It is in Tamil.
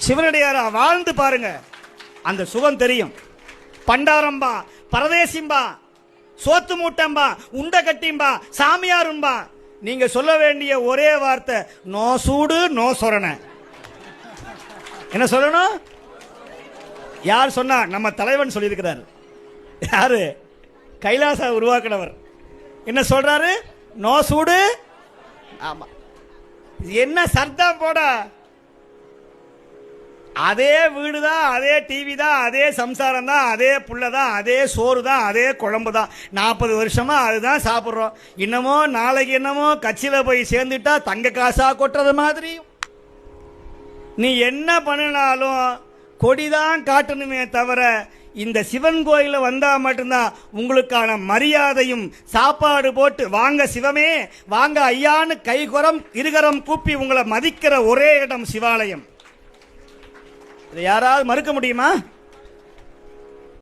சிவனடியாரா வாழ்ந்து பாருங்க, அந்த சுகம் தெரியும். பண்டாரம்பா, பரதேசிம்பா, சோத்து மூட்டம்பா, உண்ட கட்டிம்பா, சாமியாரும்பா. நீங்க சொல்ல வேண்டிய ஒரே வார்த்தை நோ சூடு நோ சொரண. என்ன சொல்லணும்? யார் சொன்னா? நம்ம தலைவன் சொல்லியிருக்கிறார். யாரு? கைலாச உருவாக்கினவர். என்ன சொல்றாரு? நோ சூடு. ஆமா, என்ன சர்தம் போட. அதே வீடு தான், அதே டிவி தான், அதே சம்சாரம் தான், அதே புள்ள தான், அதே சோறு தான், அதே குழம்பு தான். 40 வருஷமா அதுதான் சாப்பிட்றோம். இன்னமோ நாளைக்கு என்னமோ கட்சியில் போய் சேர்ந்துட்டா தங்க காசா கொட்டுறது மாதிரி. நீ என்ன பண்ணினாலும் கொடிதான் காட்டணுமே தவிர, இந்த சிவன் கோயில வந்தா மட்டும்தான் உங்களுக்கான மரியாதையும். சாப்பாடு போட்டு வாங்க சிவமே, வாங்க ஐயான்னு கைகுறம் இருகரம் கூப்பி உங்களை மதிக்கிற ஒரே இடம் சிவாலயம். இதை யாராவது மறுக்க முடியுமா?